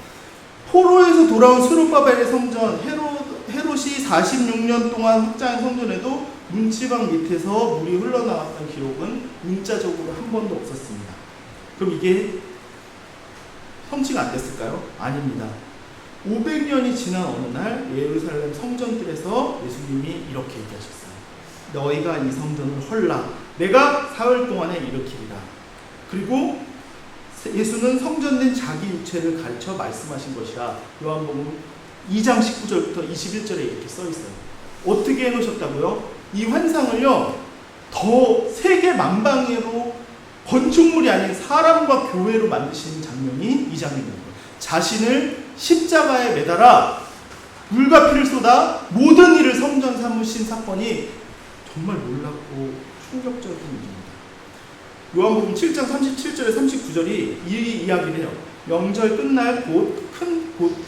Speaker 1: 포로에서 돌아온 스룹바벨의 성전, 헤롯이 46년 동안 확장한 성전에도 문지방 밑에서 물이 흘러나왔던 기록은 문자적으로 한 번도 없었습니다. 그럼 이게 성취가 안 됐을까요? 아닙니다. 500년이 지난 어느 날 예루살렘 성전들에서 예수님이 이렇게 얘기하셨어요. 너희가 이 성전을 헐라. 내가 사흘 동안에 일으키리라. 그리고 예수는 성전된 자기 육체를 가르쳐 말씀하신 것이라. 요한복음 2장 19절부터 21절에 이렇게 써 있어요. 어떻게 해놓으셨다고요? 이 환상을요, 더 세계 만방으로 건축물이 아닌 사람과 교회로 만드신 장면이 이 장면입니다. 자신을 십자가에 매달아 물과 피를 쏟아 모든 일을 성전 삼으신 사건이 정말 놀랍고 충격적인 일입니다. 요한복음 7장 37절에 39절이 이 이야기를 해요. 명절 끝날 곧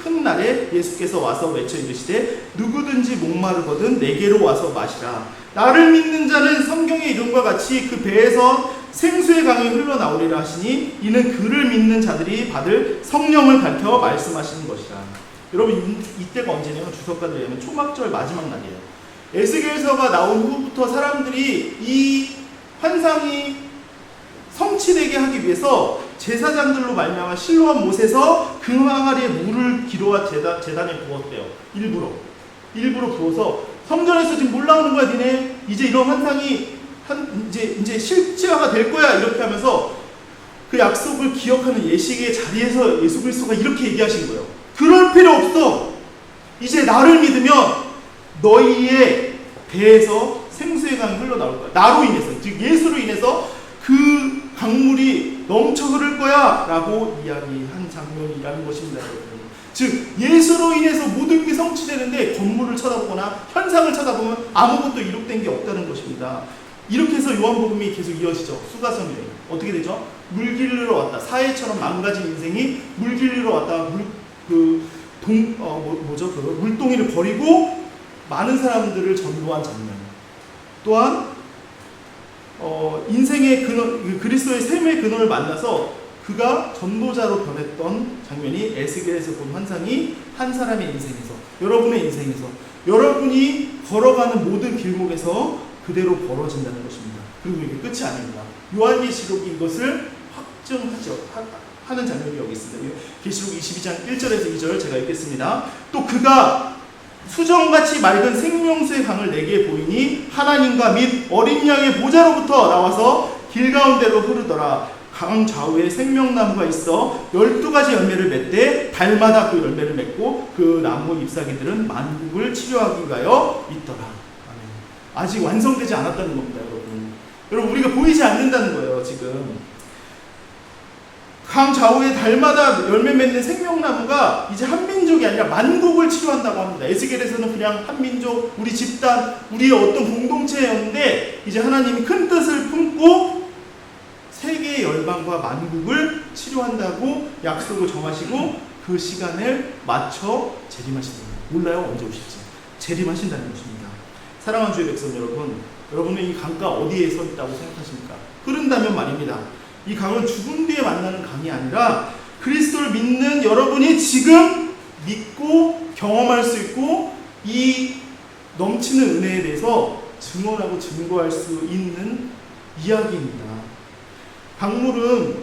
Speaker 1: 큰 날에 예수께서 와서 외쳐 이르시되 누구든지 목마르거든 내게로 와서 마시라. 나를 믿는 자는 성경의 이름과 같이 그 배에서 생수의 강이 흘러나오리라 하시니 이는 그를 믿는 자들이 받을 성령을 가르쳐 말씀하시는 것이라. 여러분, 이때가 언제냐면 주석가들에 의하면 초막절 마지막 날이에요. 에스겔서가 나온 후부터 사람들이 이 환상이 성취되게 하기 위해서 제사장들로 말미암아 실로암 못에서 그 항아리에 물을 기로와 제단에 부었대요. 일부러 부어서 성전에서 지금 물 나오는 거야 니네. 이제 이런 환상이 이제 실제화가 될 거야. 이렇게 하면서 그 약속을 기억하는 예식의 자리에서 예수 그리스도가 이렇게 얘기하신 거예요. 그럴 필요 없어. 이제 나를 믿으면 너희의 배에서 생수의 강이 흘러나올 거야. 나로 인해서, 즉 예수로 인해 그 강물이 넘쳐 흐를 거야 라고 이야기한 장면이라는 것입니다. 여러분. 즉 예수로 인해서 모든 게 성취되는데 건물을 쳐다보거나 현상을 쳐다보면 아무것도 이룩된 게 없다는 것입니다. 이렇게 해서 요한복음이 계속 이어지죠. 수가성이에요. 어떻게 되죠? 물 길르러 왔다. 사해처럼 망가진 인생이 물 길르러 왔다가 물동이를 버리고 많은 사람들을 전도한 장면. 또한 인생의 근원, 그리스도의 샘의 근원을 만나서 그가 전도자로 변했던 장면이 에스겔에서 본 환상이 한 사람의 인생에서, 여러분의 인생에서, 여러분이 걸어가는 모든 길목에서 그대로 벌어진다는 것입니다. 그리고 이게 끝이 아닙니다. 요한계시록이 이것을 하는 장면이 여기 있습니다. 계시록 22장 1절에서 2절 제가 읽겠습니다. 또 그가 수정같이 맑은 생명수의 강을 내게 보이니 하나님과 및 어린 양의 보좌로부터 나와서 길 가운데로 흐르더라. 강 좌우에 생명나무가 있어 12가지 열매를 맺되 달마다 그 열매를 맺고 그 나무 잎사귀들은 만국을 치료하기 위하여 있더라. 아멘. 아직 완성되지 않았다는 겁니다. 여러분 우리가 보이지 않는다는 거예요. 지금 강 좌우에 달마다 열매 맺는 생명나무가 이제 한 민족이 아니라 만국을 치료한다고 합니다. 에스겔에서는 그냥 한 민족, 우리 집단, 우리의 어떤 공동체였는데 이제 하나님이 큰 뜻을 품고 세계의 열방과 만국을 치료한다고 약속을 정하시고 그 시간을 맞춰 재림하신다. 몰라요 언제 오실지. 재림하신다는 것입니다. 사랑하는 주의 백성 여러분, 여러분은 이 강가 어디에 서 있다고 생각하십니까? 흐른다면 말입니다. 이 강은 죽은 뒤에 만나는 강이 아니라 그리스도를 믿는 여러분이 지금 믿고 경험할 수 있고 이 넘치는 은혜에 대해서 증언하고 증거할 수 있는 이야기입니다. 강물은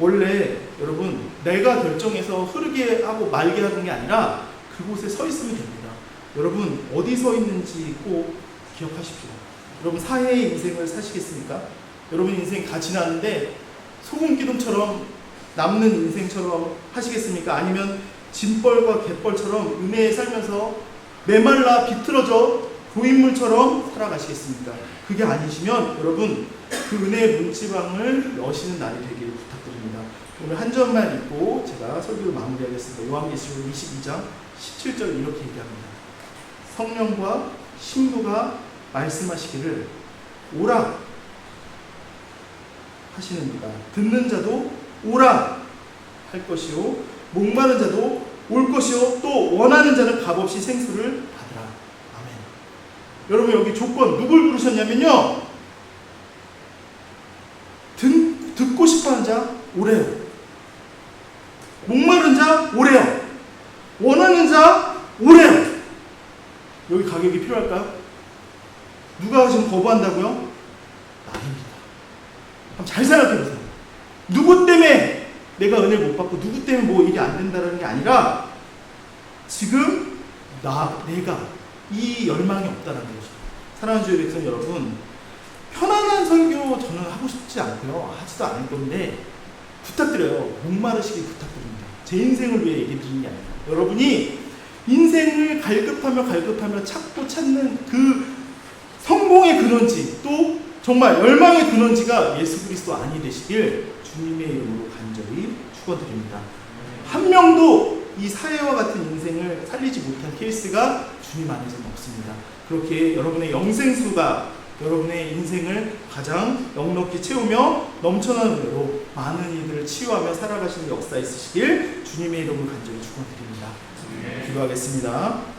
Speaker 1: 원래 여러분 내가 결정해서 흐르게 하고 말게 하는 게 아니라 그곳에 서 있으면 됩니다. 여러분 어디 서 있는지 꼭 기억하십시오. 여러분 사회의 인생을 사시겠습니까? 여러분 인생 다 지나는데 소금 기둥처럼 남는 인생처럼 하시겠습니까? 아니면 짐벌과 갯벌처럼 은혜에 살면서 메말라 비틀어져 고인물처럼 살아가시겠습니까? 그게 아니시면 여러분 그 은혜의 문지방을 여시는 날이 되기를 부탁드립니다. 오늘 한 절만 읽고 제가 설교를 마무리하겠습니다. 요한계시록 22장 17절 이렇게 얘기합니다. 성령과 신부가 말씀하시기를 오라 하시는도다. 듣는 자도 오라 할 것이요 목마른 자도 올 것이요 또 원하는 자는 값없이 생수를 받으라. 아멘. 여러분 여기 조건 누굴 부르셨냐면요, 듣고 싶어하는 자 오래요, 목마른 자 오래요, 원하는 자 오래요. 여기 가격이 필요할까요? 누가 지금 거부한다고요? 나입니다. 잘 생각해보세요. 누구 때문에 내가 은혜를 못 받고 누구 때문에 뭐 일이 안 된다는 게 아니라 지금 내가 이 열망이 없다는 것이죠. 사랑하는 주의 백성 여러분, 편안한 설교 저는 하고 싶지 않고요, 하지도 않을 건데 부탁드려요. 목마르시길 부탁드립니다. 제 인생을 위해 얘기 드리는 게 아니라 여러분이 인생을 갈급하며 찾고 찾는 그 성공의 근원지, 또 정말 열망의 근원지가 예수 그리스도 안이 되시길 주님의 이름으로 간절히 축원드립니다. 한 명도 이 사회와 같은 인생을 살리지 못한 케이스가 주님 안에서는 없습니다. 그렇게 여러분의 영생수가 여러분의 인생을 가장 넉넉히 채우며 넘쳐나는 은혜로 많은 이들을 치유하며 살아가시는 역사 있으시길 주님의 이름으로 간절히 축원드립니다. 기도하겠습니다.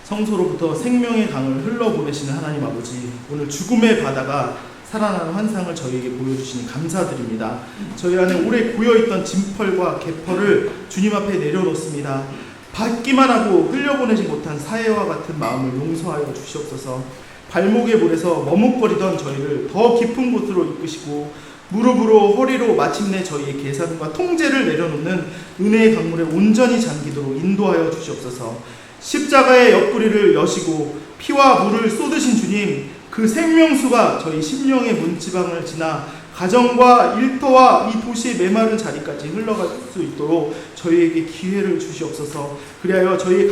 Speaker 1: 성소로부터 생명의 강을 흘러보내시는 하나님 아버지, 오늘 죽음의 바다가 살아나는 환상을 저희에게 보여주시니 감사드립니다. 저희 안에 오래 고여있던 짐펄과 갯펄을 주님 앞에 내려놓습니다. 받기만 하고 흘려보내지 못한 사해와 같은 마음을 용서하여 주시옵소서. 발목에 물에서 머뭇거리던 저희를 더 깊은 곳으로 이끄시고 무릎으로 허리로 마침내 저희의 계산과 통제를 내려놓는 은혜의 강물에 온전히 잠기도록 인도하여 주시옵소서. 십자가의 옆구리를 여시고 피와 물을 쏟으신 주님, 그 생명수가 저희 심령의 문지방을 지나 가정과 일터와 이 도시의 메마른 자리까지 흘러갈 수 있도록 저희에게 기회를 주시옵소서. 그리하여 저희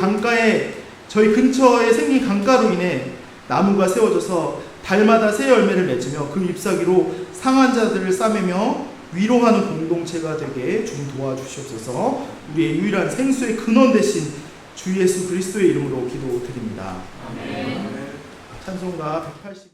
Speaker 1: 근처에 생긴 강가로 인해 나무가 세워져서 달마다 새 열매를 맺으며 그 잎사귀로 상한 자들을 싸매며 위로하는 공동체가 되게 좀 도와주시옵소서. 우리의 유일한 생수의 근원 되신 주 예수 그리스도의 이름으로 기도드립니다.
Speaker 2: 아멘.
Speaker 1: 찬송가 180